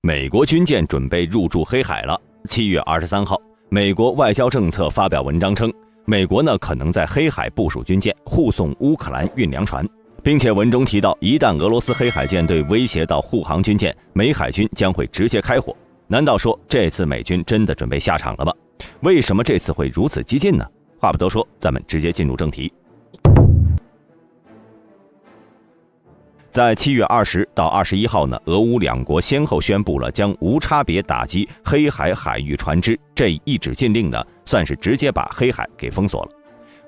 美国军舰准备入驻黑海了。7月23号，美国外交政策发表文章称，美国可能在黑海部署军舰，护送乌克兰运粮船，并且文中提到，一旦俄罗斯黑海舰队威胁到护航军舰，美海军将会直接开火。难道说这次美军真的准备下场了吗？为什么这次会如此激进呢？话不多说，咱们直接进入正题。在7月20到21号俄乌两国先后宣布了将无差别打击黑海海域船只，这一纸禁令算是直接把黑海给封锁了。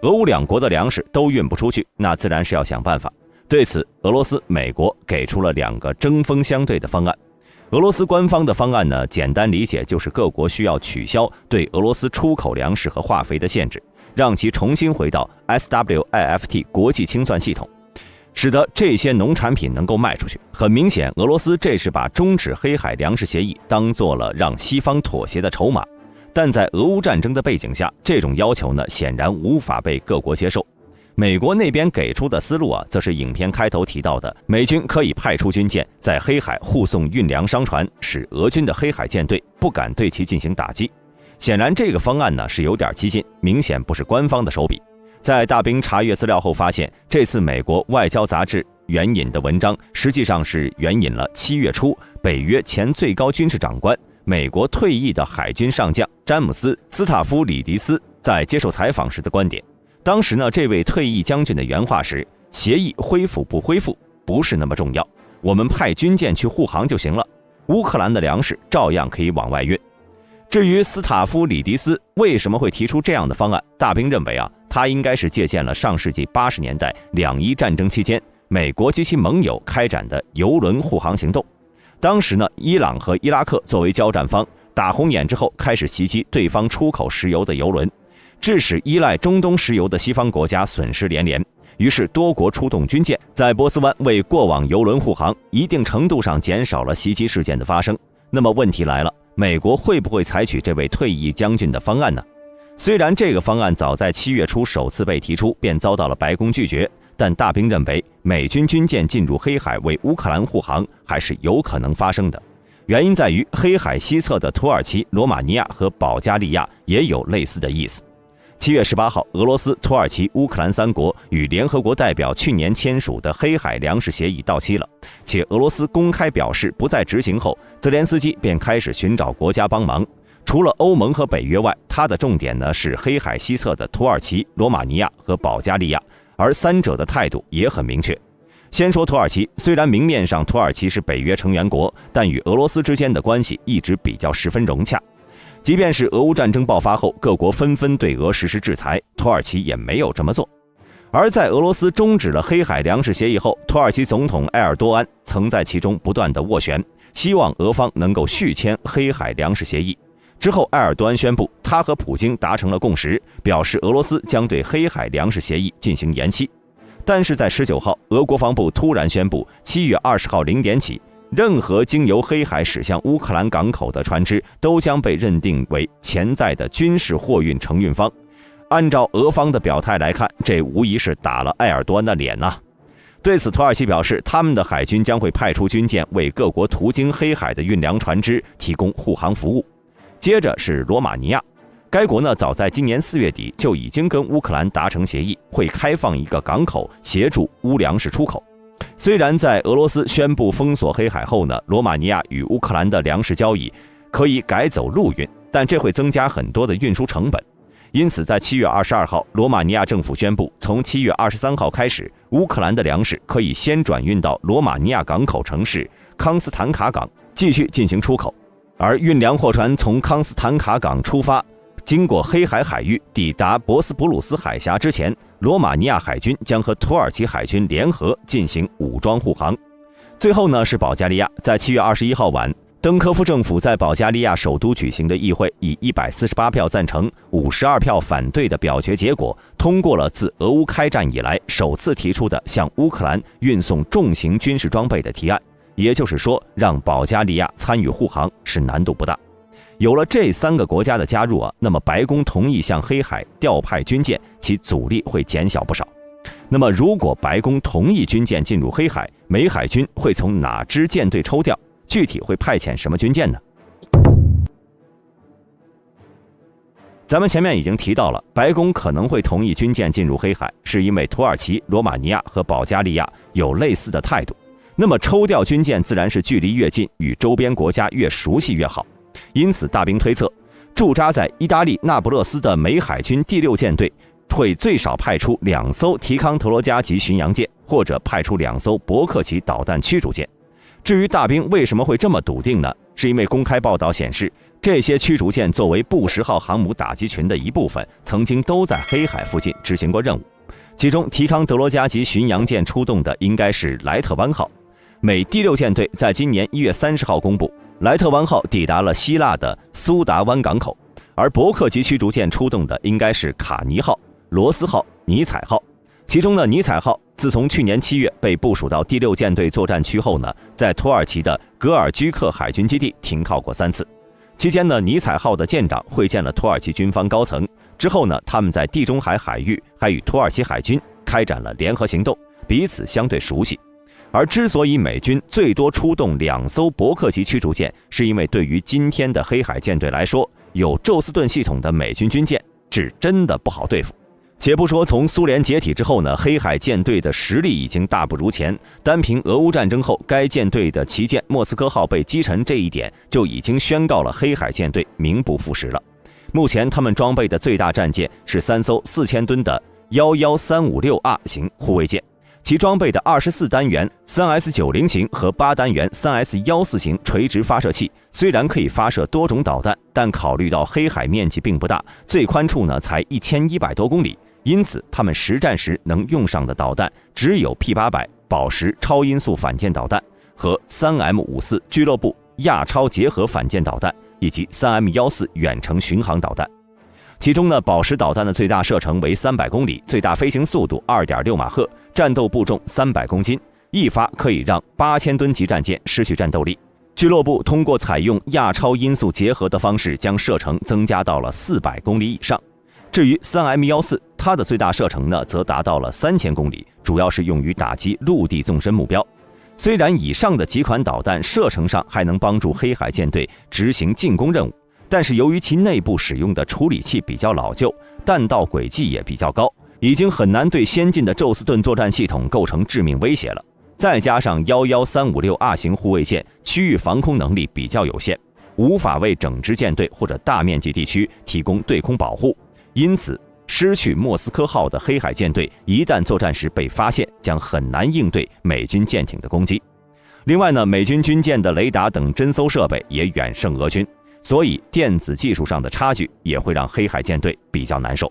俄乌两国的粮食都运不出去，那自然是要想办法。对此，俄罗斯、美国给出了两个针锋相对的方案。俄罗斯官方的方案简单理解就是各国需要取消对俄罗斯出口粮食和化肥的限制，让其重新回到 SWIFT 国际清算系统，使得这些农产品能够卖出去。很明显，俄罗斯这是把终止黑海粮食协议当做了让西方妥协的筹码，但在俄乌战争的背景下，这种要求显然无法被各国接受。美国那边给出的思路则是影片开头提到的，美军可以派出军舰在黑海护送运粮商船，使俄军的黑海舰队不敢对其进行打击。显然这个方案是有点激进，明显不是官方的手笔。在大兵查阅资料后发现，这次美国外交杂志援引的文章实际上是援引了7月初北约前最高军事长官、美国退役的海军上将詹姆斯·斯塔夫里迪斯在接受采访时的观点。当时这位退役将军的原话是：协议恢复不恢复不是那么重要，我们派军舰去护航就行了，乌克兰的粮食照样可以往外运。至于斯塔夫里迪斯为什么会提出这样的方案，大兵认为他应该是借鉴了上世纪80年代两伊战争期间美国及其盟友开展的油轮护航行动。当时伊朗和伊拉克作为交战方，打红眼之后开始袭击对方出口石油的油轮，致使依赖中东石油的西方国家损失连连。于是多国出动军舰在波斯湾为过往油轮护航，一定程度上减少了袭击事件的发生。那么问题来了，美国会不会采取这位退役将军的方案呢？虽然这个方案早在7月初首次被提出，便遭到了白宫拒绝，但大兵认为美军军舰进入黑海为乌克兰护航还是有可能发生的。原因在于黑海西侧的土耳其、罗马尼亚和保加利亚也有类似的意思。7月18号，俄罗斯、土耳其、乌克兰三国与联合国代表去年签署的黑海粮食协议到期了，且俄罗斯公开表示不再执行后，泽连斯基便开始寻找国家帮忙。除了欧盟和北约外，他的重点是黑海西侧的土耳其、罗马尼亚和保加利亚，而三者的态度也很明确。先说土耳其，虽然明面上土耳其是北约成员国，但与俄罗斯之间的关系一直比较十分融洽。即便是俄乌战争爆发后，各国纷纷对俄实施制裁，土耳其也没有这么做。而在俄罗斯终止了黑海粮食协议后，土耳其总统埃尔多安曾在其中不断的斡旋，希望俄方能够续签黑海粮食协议。之后，埃尔多安宣布他和普京达成了共识，表示俄罗斯将对黑海粮食协议进行延期。但是在19号，俄国防部突然宣布，7月20号0点起，任何经由黑海驶向乌克兰港口的船只都将被认定为潜在的军事货运承运方。按照俄方的表态来看，这无疑是打了埃尔多安的脸啊。对此，土耳其表示，他们的海军将会派出军舰为各国途经黑海的运粮船只提供护航服务。接着是罗马尼亚，该国早在今年4月底就已经跟乌克兰达成协议，会开放一个港口协助乌粮食出口。虽然在俄罗斯宣布封锁黑海后罗马尼亚与乌克兰的粮食交易可以改走陆运，但这会增加很多的运输成本。因此在7月22号，罗马尼亚政府宣布，从7月23号开始，乌克兰的粮食可以先转运到罗马尼亚港口城市康斯坦卡港，继续进行出口。而运粮货船从康斯坦卡港出发，经过黑海海域抵达博斯普鲁斯海峡之前，罗马尼亚海军将和土耳其海军联合进行武装护航。最后是保加利亚，在7月21号晚，登科夫政府在保加利亚首都举行的议会以148票赞成、52票反对的表决结果，通过了自俄乌开战以来首次提出的向乌克兰运送重型军事装备的提案。也就是说，让保加利亚参与护航是难度不大。有了这3个国家的加入那么白宫同意向黑海调派军舰，其阻力会减小不少。那么如果白宫同意军舰进入黑海，美海军会从哪支舰队抽调？具体会派遣什么军舰呢？咱们前面已经提到了，白宫可能会同意军舰进入黑海，是因为土耳其、罗马尼亚和保加利亚有类似的态度。那么抽调军舰自然是距离越近，与周边国家越熟悉越好。因此，大兵推测，驻扎在意大利那不勒斯的美海军第6舰队会最少派出2艘提康特罗加级巡洋舰，或者派出2艘伯克级导弹驱逐舰。至于大兵为什么会这么笃定呢？是因为公开报道显示，这些驱逐舰作为布什号航母打击群的一部分，曾经都在黑海附近执行过任务。其中，提康德罗加级巡洋舰出动的应该是莱特湾号。美第6舰队在今年1月30号公布，莱特湾号抵达了希腊的苏达湾港口，而伯克级驱逐舰出动的应该是卡尼号、罗斯号、尼采号。其中呢，尼采号自从去年7月被部署到第6舰队作战区后呢，在土耳其的格尔居克海军基地停靠过3次。期间呢，尼采号的舰长会见了土耳其军方高层，之后呢，他们在地中海海域还与土耳其海军开展了联合行动，彼此相对熟悉。而之所以美军最多出动2艘伯克级驱逐舰，是因为对于今天的黑海舰队来说，有宙斯盾系统的美军军舰是真的不好对付。且不说从苏联解体之后呢，黑海舰队的实力已经大不如前，单凭俄乌战争后该舰队的旗舰莫斯科号被击沉这一点，就已经宣告了黑海舰队名不副实了。目前他们装备的最大战舰是3艘4000吨的11356A 型护卫舰，其装备的24单元 3S90 型和8单元 3S14 型垂直发射器，虽然可以发射多种导弹，但考虑到黑海面积并不大，最宽处呢才1100多公里，因此他们实战时能用上的导弹只有 P800 宝石超音速反舰导弹和 3M54 俱乐部亚超结合反舰导弹，以及 3M14 远程巡航导弹。其中呢，宝石导弹的最大射程为300公里，最大飞行速度 2.6 马赫，战斗部重300公斤，一发可以让8000吨级战舰失去战斗力。俱乐部通过采用亚超音速结合的方式，将射程增加到了400公里以上。至于 3M14， 它的最大射程呢，则达到了3000公里，主要是用于打击陆地纵深目标。虽然以上的几款导弹射程上还能帮助黑海舰队执行进攻任务，但是由于其内部使用的处理器比较老旧，弹道轨迹也比较高，已经很难对先进的宙斯盾作战系统构成致命威胁了。再加上11356A 型护卫舰区域防空能力比较有限，无法为整支舰队或者大面积地区提供对空保护，因此失去莫斯科号的黑海舰队一旦作战时被发现，将很难应对美军舰艇的攻击。另外呢，美军军舰的雷达等侦搜设备也远胜俄军，所以电子技术上的差距也会让黑海舰队比较难受。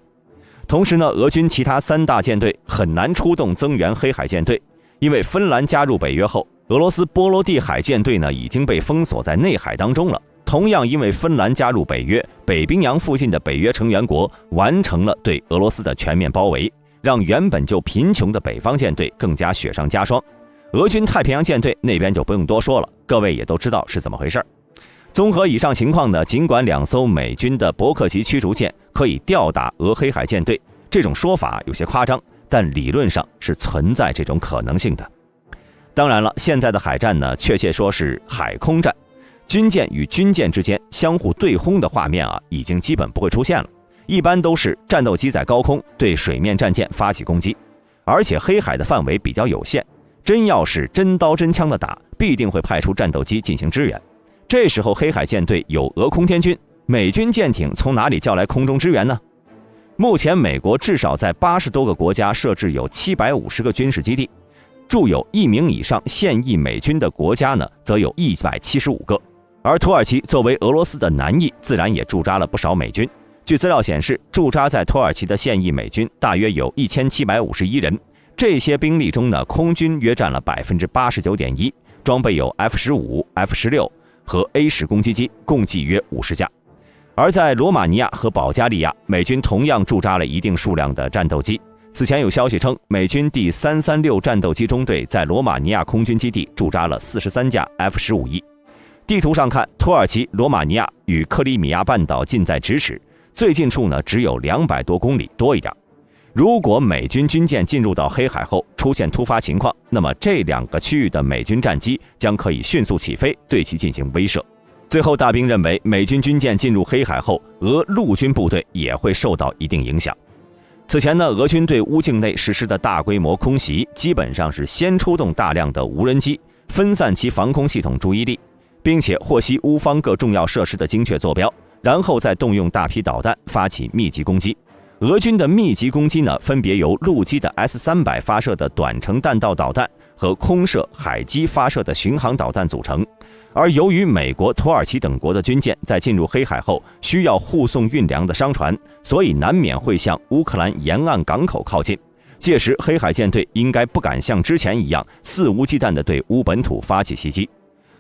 同时呢，俄军其他3大舰队很难出动增援黑海舰队，因为芬兰加入北约后，俄罗斯波罗的海舰队呢已经被封锁在内海当中了。同样因为芬兰加入北约，北冰洋附近的北约成员国完成了对俄罗斯的全面包围，让原本就贫穷的北方舰队更加雪上加霜。俄军太平洋舰队那边就不用多说了，各位也都知道是怎么回事。综合以上情况呢，尽管2艘美军的伯克级驱逐舰可以吊打俄黑海舰队，这种说法有些夸张，但理论上是存在这种可能性的。当然了，现在的海战呢，确切说是海空战，军舰与军舰之间相互对轰的画面已经基本不会出现了，一般都是战斗机在高空对水面战舰发起攻击，而且黑海的范围比较有限，真要是真刀真枪的打，必定会派出战斗机进行支援。这时候黑海舰队有俄空天军，美军舰艇从哪里叫来空中支援呢？目前美国至少在80多个国家设置有750个军事基地，驻有1名以上现役美军的国家呢，则有175个。而土耳其作为俄罗斯的南翼，自然也驻扎了不少美军。据资料显示，驻扎在土耳其的现役美军大约有1751人，这些兵力中呢，空军约占了 89.1%， 装备有 F-15、F-16和 A 式攻击机，共计约50架。而在罗马尼亚和保加利亚，美军同样驻扎了一定数量的战斗机。此前有消息称，美军第336战斗机中队在罗马尼亚空军基地驻扎了43架 F-15E。地图上看，土耳其、罗马尼亚与克里米亚半岛近在咫尺，最近处呢只有200多公里多一点。如果美军军舰进入到黑海后出现突发情况，那么这2个区域的美军战机将可以迅速起飞，对其进行威慑。最后，大兵认为，美军军舰进入黑海后，俄陆军部队也会受到一定影响。此前呢，俄军对乌境内实施的大规模空袭，基本上是先出动大量的无人机，分散其防空系统注意力，并且获悉乌方各重要设施的精确坐标，然后再动用大批导弹发起密集攻击。俄军的密集攻击呢，分别由陆基的 S-300发射的短程弹道导弹和空射海基发射的巡航导弹组成。而由于美国、土耳其等国的军舰在进入黑海后需要护送运粮的商船，所以难免会向乌克兰沿岸港口靠近。届时，黑海舰队应该不敢像之前一样肆无忌惮地对乌本土发起袭击。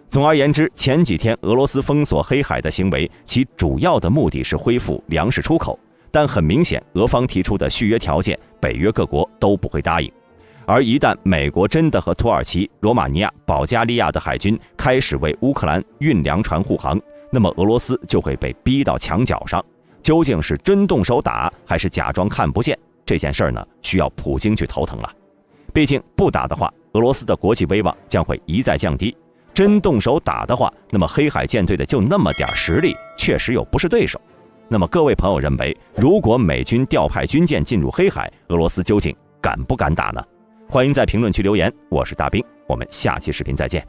总而言之，前几天俄罗斯封锁黑海的行为，其主要的目的是恢复粮食出口。但很明显，俄方提出的续约条件，北约各国都不会答应。而一旦美国真的和土耳其、罗马尼亚、保加利亚的海军开始为乌克兰运粮船护航，那么俄罗斯就会被逼到墙角上。究竟是真动手打，还是假装看不见？这件事儿呢，需要普京去头疼了。毕竟不打的话，俄罗斯的国际威望将会一再降低；真动手打的话，那么黑海舰队的就那么点实力，确实又不是对手。那么各位朋友认为，如果美军调派军舰进入黑海，俄罗斯究竟敢不敢打呢？欢迎在评论区留言，我是大兵，我们下期视频再见。